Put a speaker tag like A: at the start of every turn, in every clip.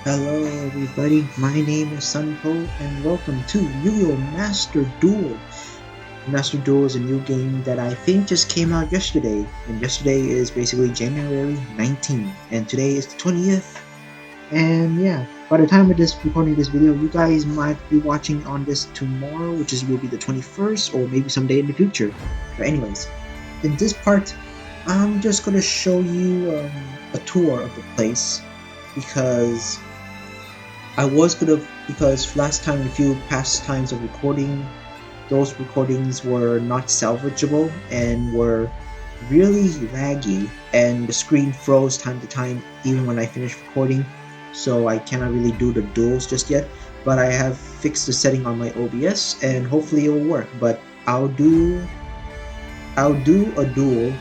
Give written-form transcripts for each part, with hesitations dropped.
A: Hello everybody, my name is Sunpo and welcome to Yu-Gi-Oh! Master Duel. Master Duel is a new game that I think just came out yesterday, and yesterday is basically January 19th, and today is the 20th. And yeah, by the time of this recording this video, you guys might be watching on this tomorrow, which will be the 21st, or maybe someday in the future. But anyways, in this part, I'm just gonna show you a tour of the place because because last time, a few past times of recording, those recordings were not salvageable and were really laggy, and the screen froze time to time even when I finished recording, so I cannot really do the duels just yet. But I have fixed the setting on my OBS and hopefully it will work. But I'll do a duel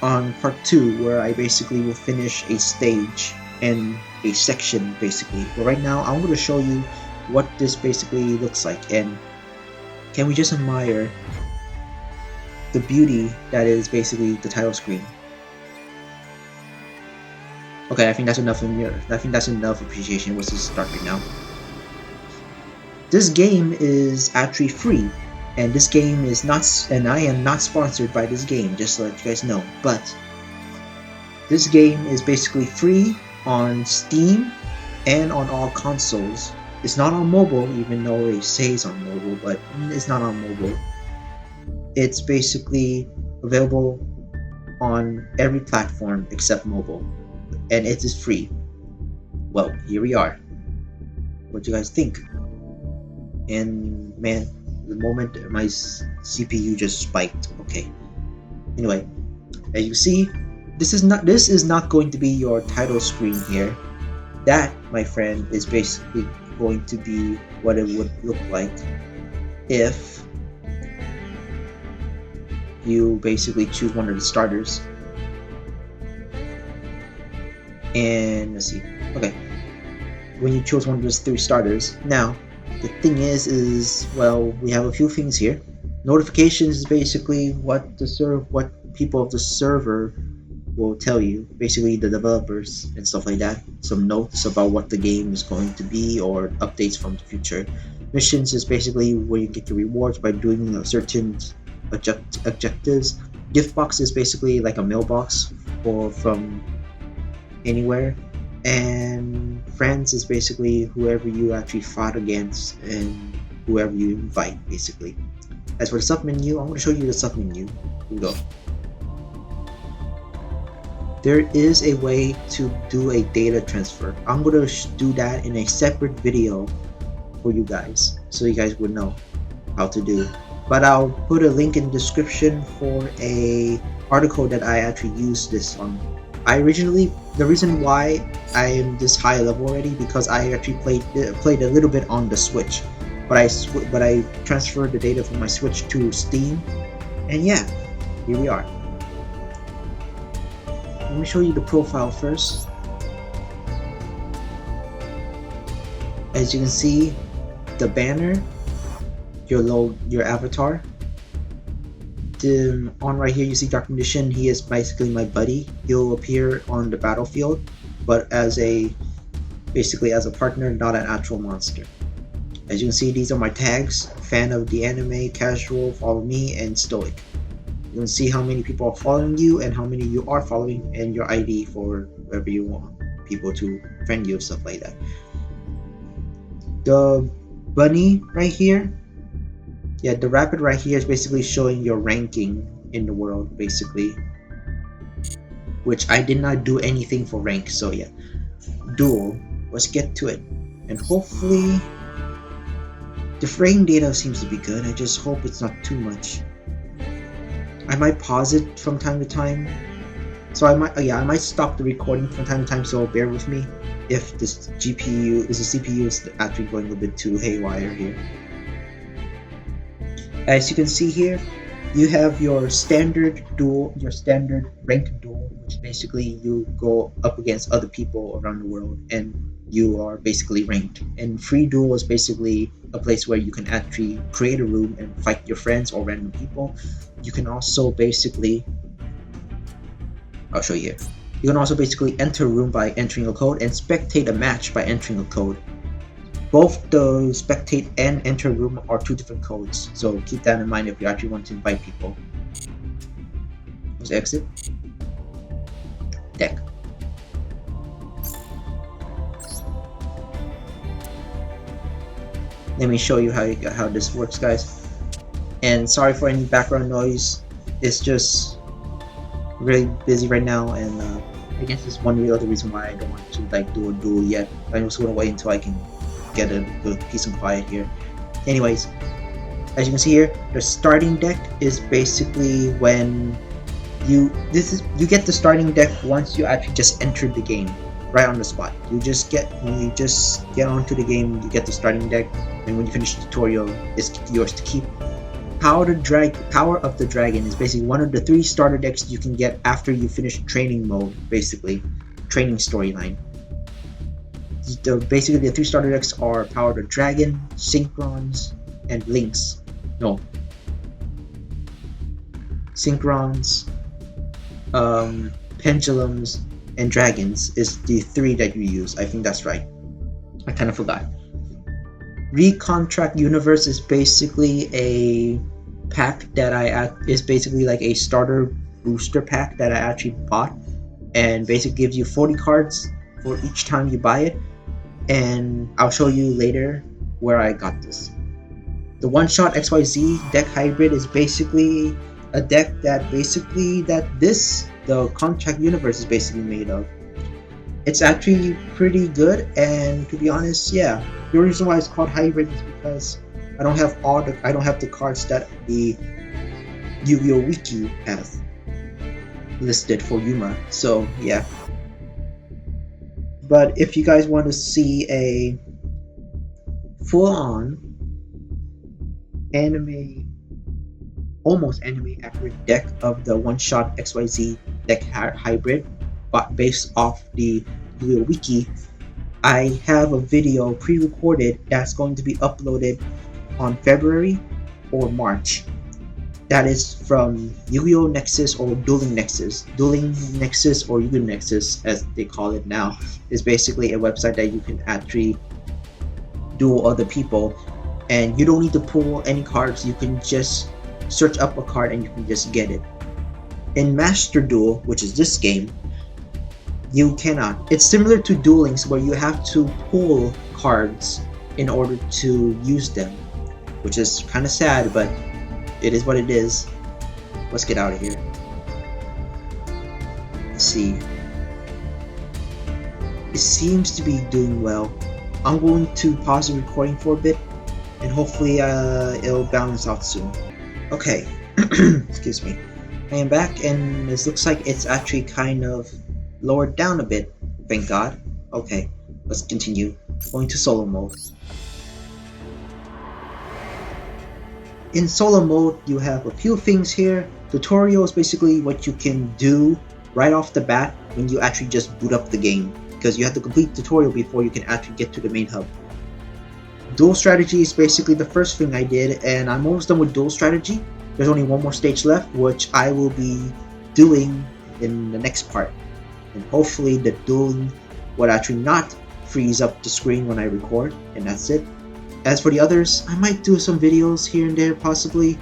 A: on part 2 where I basically will finish a stage and a section basically. But right now I'm going to show you what this basically looks like, and can we just admire the beauty that is basically the title screen. Okay, I think that's enough appreciation. Let's just start right now. This game is actually free, and this game is not, and I am not sponsored by this game, just to let you guys know. But this game is basically free on Steam and on all consoles. It's not on mobile, even though it says on mobile, but it's not on mobile. It's basically available on every platform except mobile, and it is free. Well, here we are. What do you guys think? And man, the moment my CPU just spiked. Okay. Anyway, as you see, this is not going to be your title screen here. That, my friend, is basically going to be what it would look like if you basically choose one of the starters. And let's see. Okay. When you choose one of those 3 starters. Now, the thing is well, we have a few things here. Notifications is basically what people of the server will tell you, basically the developers and stuff like that. Some notes about what the game is going to be or updates from the future. Missions is basically where you get your rewards by doing certain objectives. Gift box is basically like a mailbox or from anywhere. And friends is basically whoever you actually fought against and whoever you invite, basically. As for the sub menu, I'm going to show you the sub menu. Here we go. There is a way to do a data transfer. I'm going to do that in a separate video for you guys, so you guys would know how to do. But I'll put a link in the description for a article that I actually used this on. The reason why I am this high level already, because I actually played a little bit on the Switch, but I transferred the data from my Switch to Steam, and yeah, here we are. Let me show you the profile first. As you can see, the banner, your avatar. On right here you see Dark Condition. He is basically my buddy. He'll appear on the battlefield, but basically as a partner, not an actual monster. As you can see, these are my tags: fan of the anime, casual, follow me, and stoic. You can see how many people are following you and how many you are following, and your ID for wherever you want people to friend you, stuff like that. The bunny right here, yeah, the rabbit right here is basically showing your ranking in the world, basically, which I did not do anything for rank. So yeah, duel, let's get to it. And hopefully the frame data seems to be good. I just hope it's not too much. I might pause it from time to time, so I might stop the recording from time to time, so bear with me if the CPU is actually going a bit too haywire here. As you can see here, you have your standard duel, your standard ranked duel, which basically you go up against other people around the world and you are basically ranked. And free duel is basically a place where you can actually create a room and fight your friends or random people. You can also basically, I'll show you here. You can also basically enter a room by entering a code and spectate a match by entering a code. Both the spectate and enter room are two different codes, so keep that in mind if you actually want to invite people. Let's exit. Deck. Let me show you how this works, guys. And sorry for any background noise. It's just really busy right now, and I guess it's one real other reason why I don't want to like do a duel yet. I'm just gonna wait until I can get a good peace and quiet here. Anyways, as you can see here, the starting deck is basically when you get the starting deck once you actually just entered the game, right on the spot. When you just get onto the game, you get the starting deck, and when you finish the tutorial, it's yours to keep. Power of the Dragon is basically one of the 3 starter decks you can get after you finish training mode, basically training storyline. Basically the 3 starter decks are Power of the Dragon, Synchrons, and Lynx. No. Synchrons, Pendulums, and Dragons is the 3 that you use. I think that's right. I kind of forgot. Recontract Universe is basically a pack that is basically like a starter booster pack that I actually bought, and basically gives you 40 cards for each time you buy it, and I'll show you later where I got this. The One-Shot XYZ deck hybrid is basically a deck that the Contract Universe is basically made of. It's actually pretty good, and to be honest, yeah, the reason why it's called hybrid is because I don't have the cards that the Yu-Gi-Oh! Wiki has listed for Yuma, so yeah. But if you guys want to see a full-on almost anime accurate deck of the One-Shot XYZ deck hybrid, but based off the Yu-Gi-Oh! Wiki, I have a video pre-recorded that's going to be uploaded on February or March. That is from Yu-Gi-Oh! Nexus or Dueling Nexus. Dueling Nexus or Yu-Gi-Oh! Nexus, as they call it now, is basically a website that you can actually duel other people, and you don't need to pull any cards. You can just search up a card and you can just get it. In Master Duel, which is this game, you cannot. It's similar to Duel Links, where you have to pull cards in order to use them, which is kind of sad, but it is what it is. Let's get out of here. Let's see. It seems to be doing well. I'm going to pause the recording for a bit, and hopefully it'll balance out soon. Okay, excuse me. I am back, and this looks like it's actually kind of lowered down a bit. Thank God. Okay, let's continue. Going to solo mode. In solo mode, you have a few things here. Tutorial is basically what you can do right off the bat when you actually just boot up the game, because you have to complete the tutorial before you can actually get to the main hub. Duel strategy is basically the first thing I did, and I'm almost done with duel strategy. There's only one more stage left, which I will be doing in the next part. And hopefully the dueling would actually not freeze up the screen when I record, and that's it. As for the others, I might do some videos here and there possibly,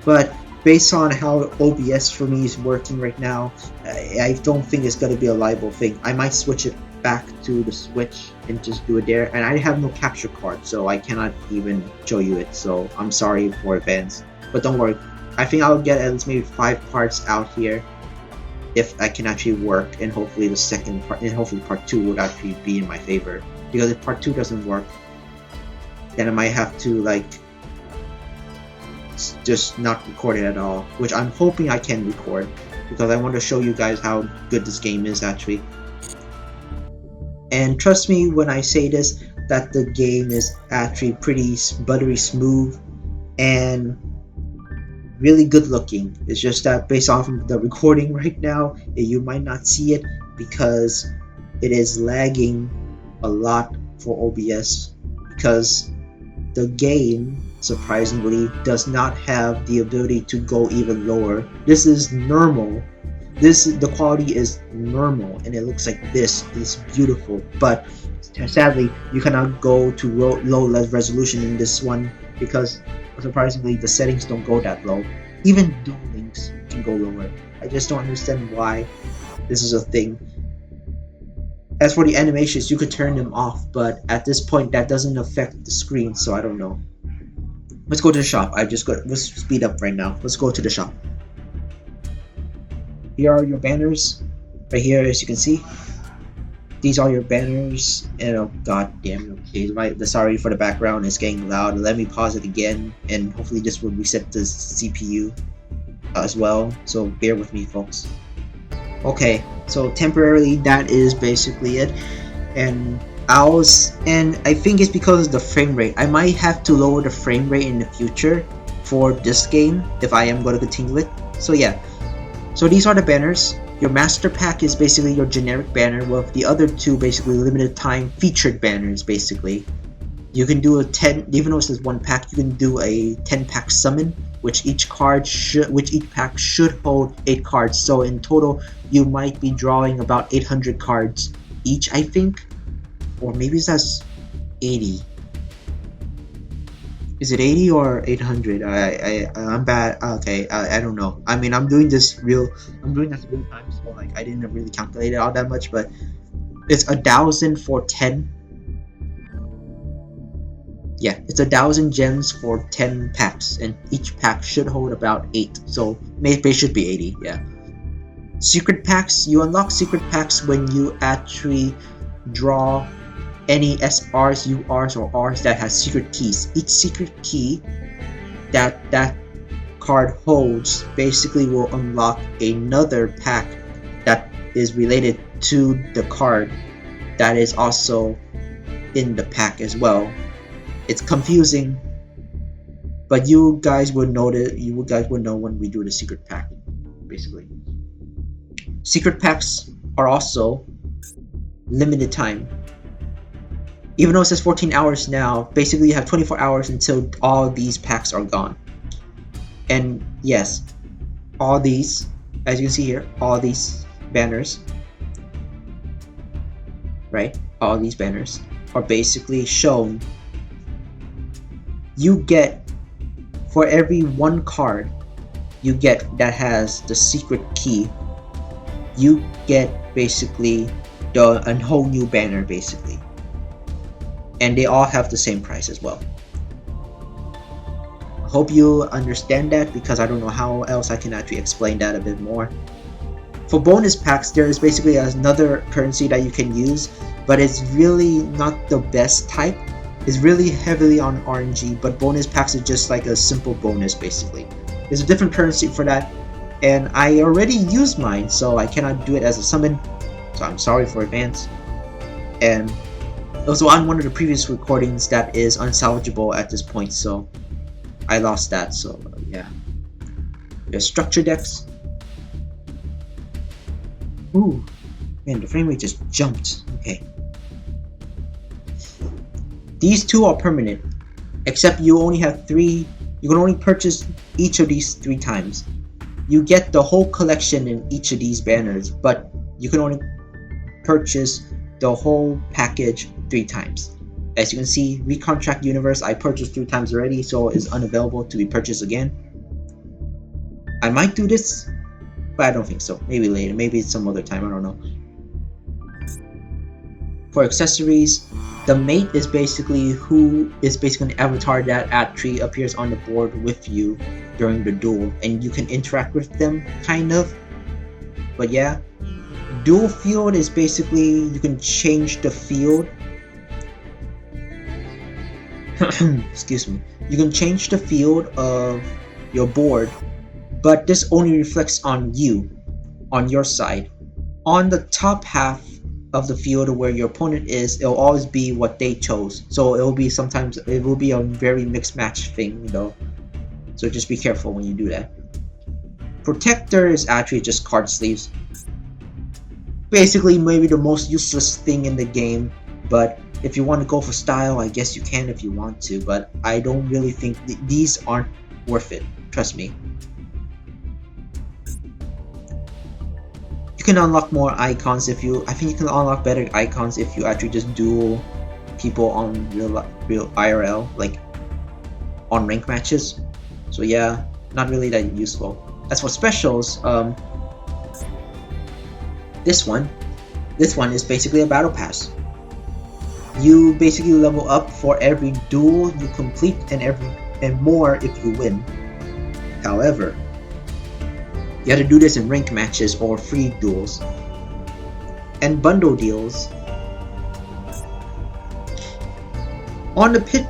A: but based on how OBS for me is working right now, I don't think it's going to be a liable thing. I might switch it back to the Switch and just do it there, and I have no capture card, so I cannot even show you it, so I'm sorry for advance. But don't worry, I think I'll get at least maybe 5 parts out here if I can actually work, and hopefully the second part, and hopefully part 2 would actually be in my favor. Because if part 2 doesn't work, then I might have to like just not record it at all, which I'm hoping I can record, because I want to show you guys how good this game is actually. And trust me when I say this, that the game is actually pretty buttery smooth and really good looking. It's just that based off of the recording right now, you might not see it because it is lagging a lot for OBS, because the game surprisingly does not have the ability to go even lower. This is normal, the quality is normal and it looks like this. It's beautiful, but sadly you cannot go to low resolution in this one because surprisingly the settings don't go that low. Even Duel Links can go lower. I just don't understand why this is a thing. As for the animations, you could turn them off, but at this point that doesn't affect the screen, so I don't know. Let's go to the shop. Let's speed up right now. Let's go to the shop. Here are your banners. Right here, as you can see. These are your banners. And oh god damn it. Okay, sorry for the background, it's getting loud. Let me pause it again, and hopefully this will reset the CPU as well. So bear with me, folks. Okay, so temporarily that is basically it. And I think it's because of the frame rate. I might have to lower the frame rate in the future for this game if I am going to continue it. So yeah, so these are the banners. Your master pack is basically your generic banner, with the other two basically limited time featured banners. Basically, you can do a 10, even though it says 1 pack, you can do a 10 pack summon, which each pack should hold 8 cards. So in total, you might be drawing about 800 cards each, I think. Or maybe that's 80. Is it 80 or 800? I'm bad. Okay, I don't know. I mean, I'm doing this real time, so like I didn't really calculate it all that much, but it's 1,000 for 10. Yeah, it's 1,000 gems for 10 packs, and each pack should hold about 8. So maybe it should be 80. Yeah. Secret packs. You unlock secret packs when you actually draw any SRs, URs, or Rs that has secret keys. Each secret key that card holds basically will unlock another pack that is related to the card that is also in the pack as well. It's confusing, but you guys would know when we do the secret pack, basically. Secret packs are also limited time. Even though it says 14 hours now, basically you have 24 hours until all these packs are gone. And yes, all these, as you can see here, all these banners, right? All these banners are basically shown. You get, for every 1 card you get that has the secret key, you get basically a whole new banner, basically. And they all have the same price as well. I hope you understand that, because I don't know how else I can actually explain that a bit more. For bonus packs, there is basically another currency that you can use, but it's really not the best type. It's really heavily on RNG, but bonus packs are just like a simple bonus, basically. There's a different currency for that, and I already used mine, so I cannot do it as a summon, so I'm sorry for advance. And also on one of the previous recordings that is unsalvageable at this point, so I lost that, so yeah. There's structure decks. Ooh, man, the frame rate just jumped. Okay. These two are permanent, except you only have 3, you can only purchase each of these 3 times. You get the whole collection in each of these banners, but you can only purchase the whole package 3 times. As you can see, Recontract Universe I purchased 3 times already, so it's unavailable to be purchased again. I might do this, but I don't think so. Maybe later, maybe some other time, I don't know. For accessories, the mate is basically an avatar that actually appears on the board with you during the duel, and you can interact with them, kind of. But yeah. Dual field is basically, you can change the field. Excuse me. You can change the field of your board, but this only reflects on you, on your side. On the top half of the field where your opponent is, it'll always be what they chose. So it will be a very mixed match thing, though. So just be careful when you do that. Protector is actually just card sleeves. Basically maybe the most useless thing in the game, but if you want to go for style, I guess you can if you want to, but I don't really think these aren't worth it, trust me. can unlock more icons if you. I think you can unlock better icons if you actually just duel people on real IRL, like on rank matches. So yeah, not really that useful. As for specials, this one is basically a battle pass. You basically level up for every duel you complete and more if you win. However, you have to do this in rank matches or free duels. And bundle deals. On the pit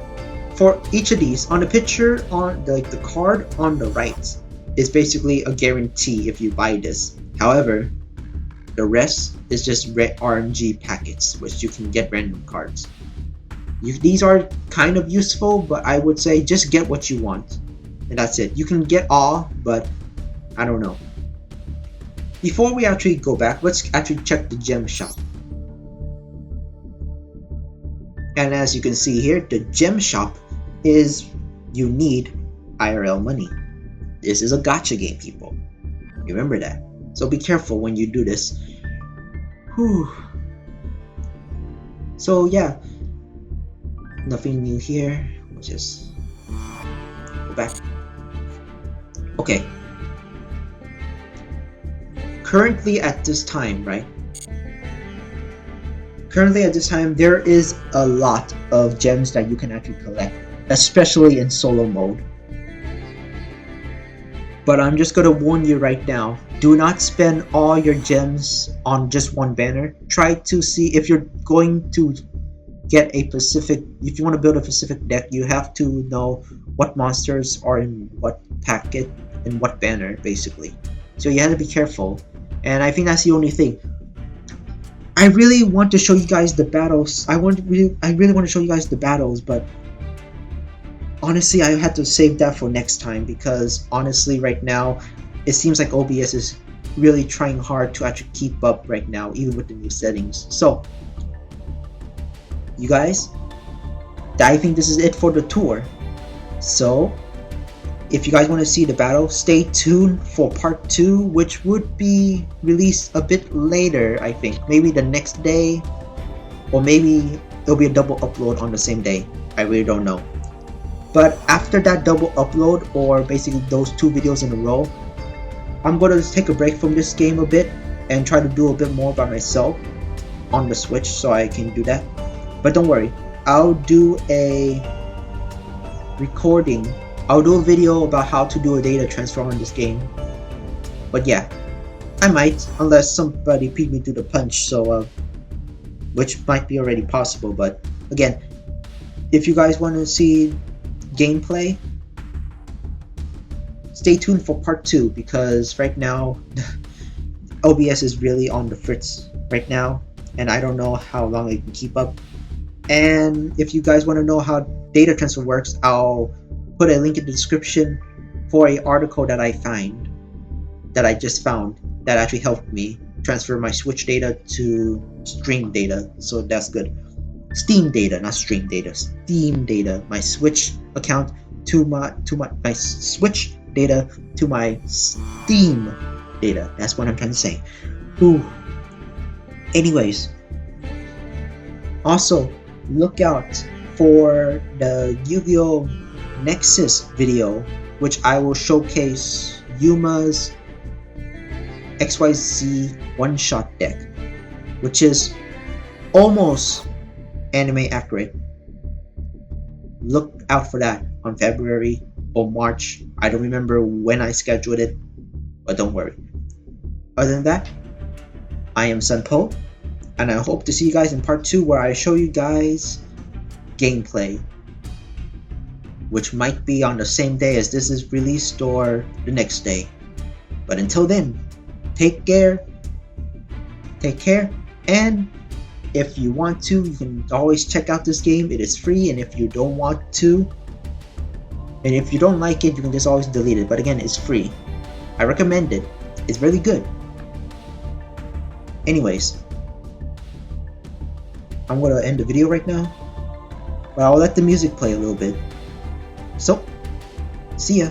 A: for each of these, on the picture on the card on the right is basically a guarantee if you buy this. However, the rest is just RNG packets, which you can get random cards. These are kind of useful, but I would say just get what you want. And that's it. You can get all, but I don't know. Before we actually go back, let's actually check the gem shop. And as you can see here, the gem shop is you need IRL money. This is a gacha game, people. Remember that. So be careful when you do this. Whew. So yeah, nothing new here. We'll just go back. Okay. Currently at this time, right? Currently at this time, there is a lot of gems that you can actually collect, especially in solo mode. But I'm just gonna warn you right now, do not spend all your gems on just one banner. Try to see if you're going to get a specific, if you want to build a specific deck, you have to know what monsters are in what packet and what banner, basically. So you have to be careful, and I think that's the only thing. I really want to show you guys the battles. I really want to show you guys the battles, but honestly, I had to save that for next time because honestly, right now, it seems like OBS is really trying hard to actually keep up right now, even with the new settings. So, you guys, I think this is it for the tour. So, if you guys want to see the battle, stay tuned for part 2, which would be released a bit later, I think. Maybe the next day, or maybe it'll be a double upload on the same day. I really don't know. But after that double upload, or basically those 2 videos in a row, I'm going to take a break from this game a bit and try to do a bit more by myself on the Switch so I can do that. But don't worry, I'll do a recording. I'll do a video about how to do a data transfer on this game. But yeah, I might, unless somebody beat me to the punch, so which might be already possible. But again, if you guys want to see gameplay, stay tuned for part 2 because right now OBS is really on the fritz right now, and I don't know how long I can keep up. And if you guys want to know how data transfer works, I'll put a link in the description for an article that I just found that actually helped me transfer my Switch data to stream data. So that's good. Steam data, not stream data. Steam data. My Switch account to my Switch data to my Steam data. That's what I'm trying to say. Ooh. Anyways, also look out for the Yu-Gi-Oh! Nexus video, which I will showcase Yuma's XYZ one-shot deck, which is almost anime accurate. Look out for that on February or March. I don't remember when I scheduled it, but don't worry. Other than that, I am Sunpo, and I hope to see you guys in part 2 where I show you guys gameplay, which might be on the same day as this is released or the next day. But until then, take care, and if you want to, you can always check out this game. It is free, and if you don't want to, and if you don't like it, you can just always delete it. But again, it's free. I recommend it. It's really good. Anyways, I'm gonna end the video right now, but I'll let the music play a little bit. So, see ya.